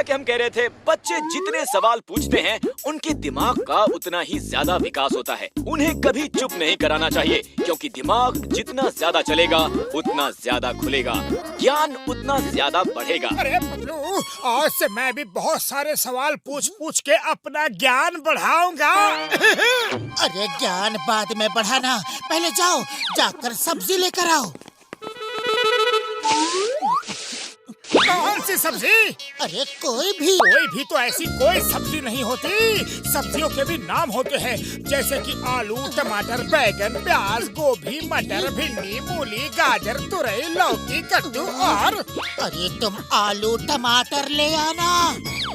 कि हम कह रहे थे, बच्चे जितने सवाल पूछते हैं उनके दिमाग का उतना ही ज्यादा विकास होता है। उन्हें कभी चुप नहीं कराना चाहिए, क्योंकि दिमाग जितना ज्यादा चलेगा उतना ज्यादा खुलेगा, ज्ञान उतना ज्यादा बढ़ेगा। अरे पतलू, आज से मैं भी बहुत सारे सवाल पूछ पूछ के अपना ज्ञान बढ़ाऊंगा। अरे ज्ञान बाद में बढ़ाना, पहले जाओ जाकर सब्जी लेकर आओ। कौन सी सब्जी? अरे कोई भी तो ऐसी कोई सब्जी नहीं होती। सब्जियों के भी नाम होते हैं, जैसे कि आलू, टमाटर, बैगन, प्याज, गोभी, मटर, भिंडी, मूली, गाजर, तुरई, लौकी, कद्दू और। अरे तुम आलू टमाटर ले आना।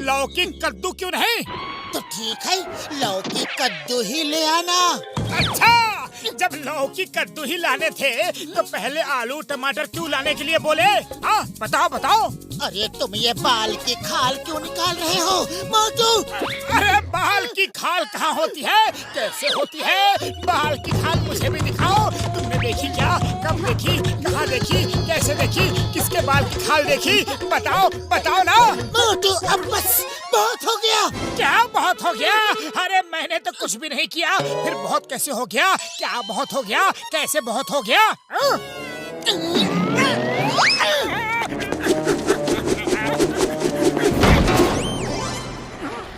लौकी कद्दू क्यों नहीं? तो ठीक है, लौकी कद्दू ही ले आना। अच्छा, जब लौकी कद्दू ही लाने थे तो पहले आलू टमाटर क्यों लाने के लिए बोले? हाँ बताओ बताओ। अरे तुम ये बाल की खाल क्यों निकाल रहे हो मोटू? अरे बाल की खाल कहाँ होती है, कैसे होती है? बाल की खाल मुझे भी दिखाओ। तुमने देखी क्या? कब देखी? कहाँ देखी? कैसे देखी? किसके बाल की खाल देखी? बताओ बताओ ना मोटू। अब बस बहुत हो गया। क्या बहुत हो गया? अरे मैंने तो कुछ भी नहीं किया, फिर बहुत कैसे हो गया? क्या बहुत हो गया? कैसे बहुत हो गया?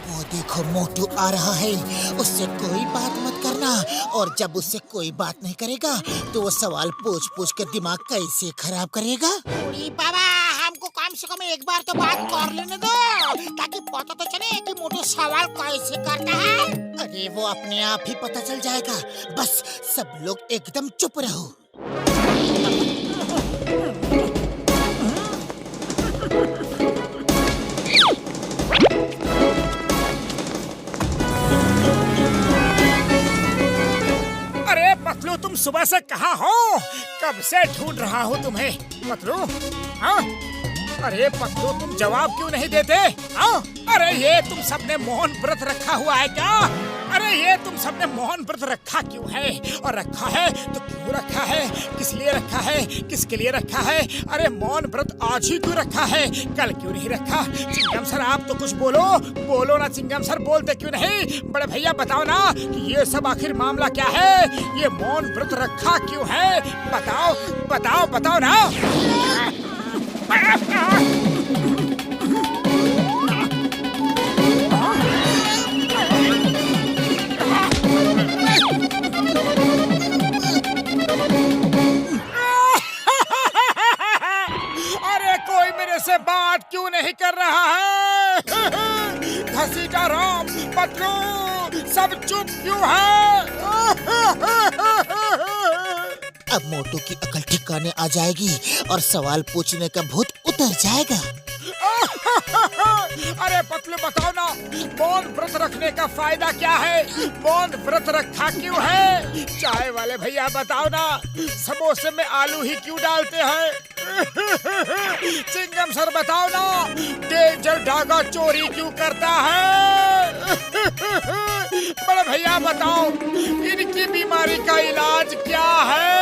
वो देखो मोटू आ रहा है, उससे कोई बात मत करना। और जब उससे कोई बात नहीं करेगा तो वो सवाल पूछ पूछ कर दिमाग कैसे खराब करेगा। बाबा, हमको कम से कम एक बार तो बात कर लेने दो, ताकि पता तो चले कि मोटू सवाल कैसे करता है। अरे वो अपने आप ही पता चल जाएगा, बस सब लोग एकदम चुप रहो। अरे पतलू, तुम सुबह से कहाँ हो? कब से ढूंढ रहा हूँ तुम्हें पतलू। हाँ? अरे पतलू, तुम जवाब क्यों नहीं देते? हाँ? अरे ये तुम सबने मौन व्रत रखा हुआ है क्या? अरे ये तुम सबने मौन व्रत रखा क्यों है? और रखा है तो क्यों रखा है? किस लिए रखा है? किसके लिए रखा है? अरे मौन व्रत आज ही क्यों रखा है? कल क्यों नहीं रखा? चिंगम सर, आप तो कुछ बोलो। बोलो ना चिंगम सर, बोलते क्यों नहीं? बड़े भैया बताओ ना कि ये सब आखिर मामला क्या है? ये मौन व्रत रखा क्यों है? बताओ बताओ बताओ ना। अरे कोई मेरे से बात क्यों नहीं कर रहा है? घसीटा राम, पतलू, सब चुप क्यों है? अब मोटू की अकल ठिकाने आ जाएगी और सवाल पूछने का भूत उतर जाएगा। अरे पतलू बताओ ना, मौन व्रत रखने का फायदा क्या है? मौन व्रत रखा क्यों है? चाय वाले भैया बताओ ना, समोसे में आलू ही क्यों डालते हैं? चिंगम सर बताओ ना, डेंजर डागा चोरी क्यों करता है? बड़े भैया बताओ, इनकी बीमारी का इलाज क्या है?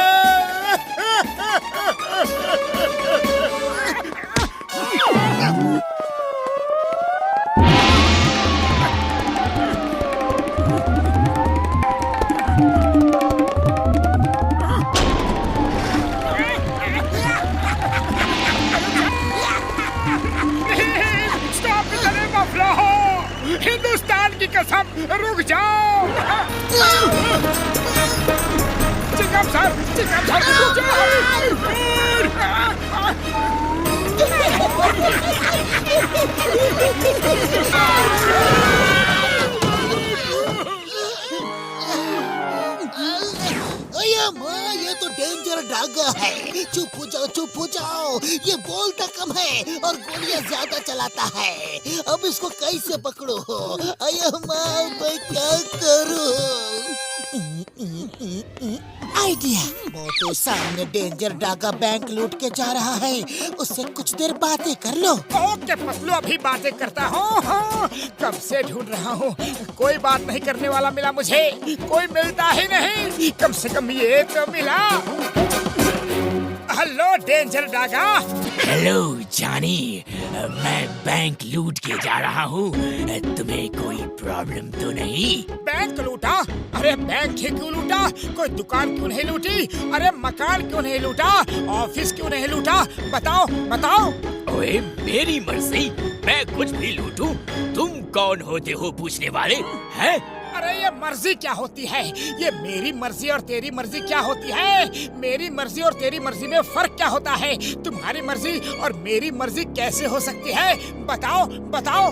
हिंदुस्तान की कसम, रुक जाओ। चिंगम सर, रुक जाओ। ये तो डेंजर डागा है। चुप हो जाओ। ये बोलता कम है और गोलियां ज्यादा चलाता है। अब इसको कैसे पकड़ो? अये माँ, मैं क्या करूं? आइडिया। मोटू सामने डेंजर डागा बैंक लूट के जा रहा है, उससे कुछ देर बातें कर लो। ओके पतलू, अभी बातें करता हूँ। कब से ढूंढ रहा हूँ, कोई बात नहीं करने वाला मिला मुझे। कोई मिलता ही नहीं, कम से कम ये तो मिला। Hello danger Daga. हेलो जानी, मैं बैंक लूट के जा रहा हूँ। तुम्हें कोई प्रॉब्लम तो नहीं? बैंक लूटा? अरे बैंक ही क्यों लूटा? कोई दुकान क्यों नहीं लूटी? अरे मकान क्यों नहीं लूटा? ऑफिस क्यों नहीं लूटा? बताओ बताओ। ओए मेरी मर्जी, मैं कुछ भी लूटूं। तुम कौन होते हो पूछने वाले हैं? अरे ये मर्जी क्या होती है? ये मेरी मर्जी और तेरी मर्जी क्या होती है? मेरी मर्जी और तेरी मर्जी में फर्क क्या होता है? तुम्हारी मर्जी और मेरी मर्जी कैसे हो सकती है? बताओ बताओ।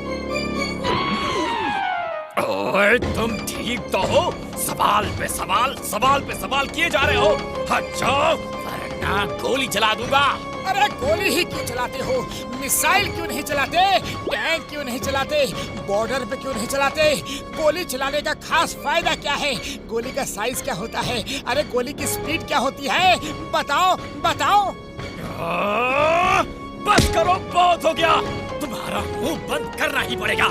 ओए तुम ठीक तो हो? सवाल पे सवाल किए जा रहे हो। हट जाओ वरना गोली चला दूंगा। अरे गोली ही क्यों चलाते हो? मिसाइल क्यों नहीं चलाते? टैंक क्यों नहीं चलाते? बॉर्डर पे क्यों नहीं चलाते? गोली चलाने का खास फायदा क्या है? गोली का साइज क्या होता है? अरे गोली की स्पीड क्या होती है? बताओ बताओ। बस करो, बहुत हो गया। तुम्हारा मुंह बंद करना ही पड़ेगा।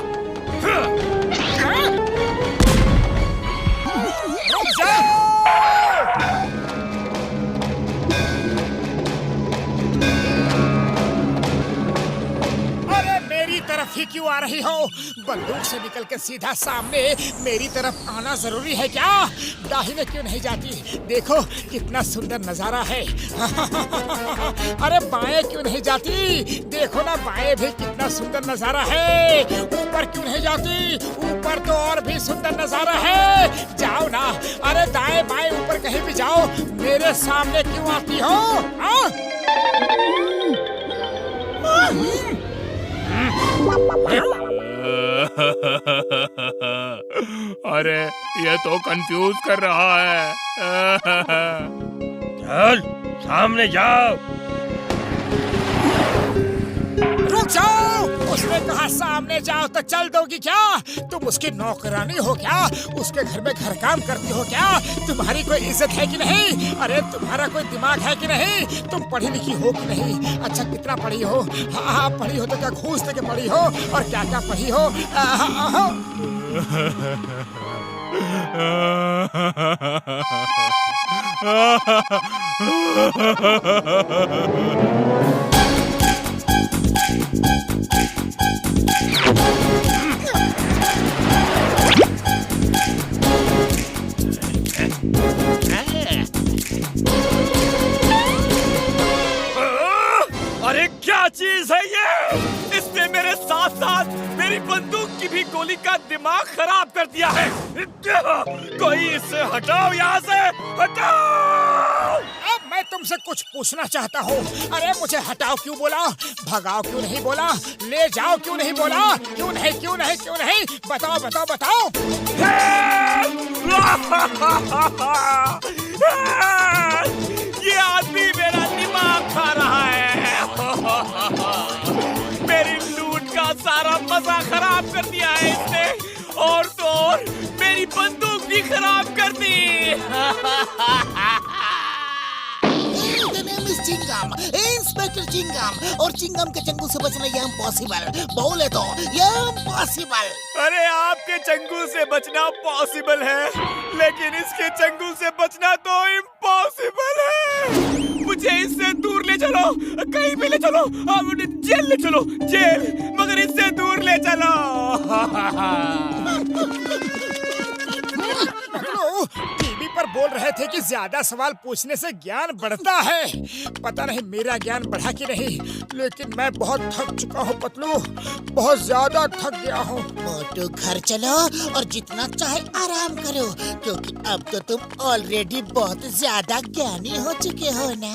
रुक जाओ! तरफ ही क्यों आ रही हो? बंदूक से निकल के सीधा सामने मेरी तरफ आना जरूरी है क्या? दाहिने क्यों नहीं जाती? देखो कितना सुंदर नजारा है। अरे बाएं क्यों नहीं जाती? देखो ना बाएं भी कितना सुंदर नजारा है। ऊपर क्यों नहीं जाती? ऊपर तो और भी सुंदर नजारा है। जाओ ना। अरे दाएं बाएं ऊपर कहीं भी जाओ, मेरे सामने क्यों आती हो? अरे ये तो कंफ्यूज कर रहा है। चल सामने जाओ। रुक जाओ! उसने कहा सामने जाओ तो चल दोगी क्या? तुम उसकी नौकरानी हो क्या? उसके घर में घर काम करती हो क्या? तुम्हारी कोई इज्जत है कि नहीं? अरे तुम्हारा कोई दिमाग है कि नहीं? तुम पढ़ी लिखी हो कि नहीं? अच्छा कितना पढ़ी हो? हाँ पढ़ी हो तो क्या घूस दे के पढ़ी हो? और क्या क्या पढ़ी हो? अरे क्या चीज है ये? इसने मेरे साथ साथ मेरी बंदूक की भी गोली का दिमाग खराब कर दिया है। कोई इसे हटाओ यहाँ से, हटाओ! अब मैं तुमसे कुछ पूछना चाहता हूँ। अरे मुझे हटाओ क्यों बोला? भगाओ क्यों नहीं बोला? ले जाओ क्यों नहीं बोला? क्यों नहीं क्यों नहीं क्यों नहीं? बताओ बताओ बताओ। ये आदमी मेरा दिमाग खा रहा है। मेरी लूट का सारा मजा खराब कर दिया है इसने, और तो और मेरी बंदूक भी खराब कर दी। चिंगम, इंस्पेक्टर चिंगम, और चिंगम के चंगुल से बचना ये इम्पॉसिबल। बोले तो ये इम्पॉसिबल। अरे आपके चंगुल से बचना पॉसिबल है, लेकिन इसके चंगुल से बचना तो इम्पॉसिबल है। मुझे इससे दूर ले चलो, कहीं भी ले चलो, जेल ले चलो, जेल, मगर इससे दूर ले चलो। टीवी पर बोल रहे थे कि ज्यादा सवाल पूछने से ज्ञान बढ़ता है। पता नहीं मेरा ज्ञान बढ़ा कि नहीं, लेकिन मैं बहुत थक चुका हूँ पतलू, बहुत ज्यादा थक गया हूँ। मोटू घर चलो और जितना चाहे आराम करो, क्योंकि अब तो तुम ऑलरेडी बहुत ज्यादा ज्ञानी हो चुके हो ना।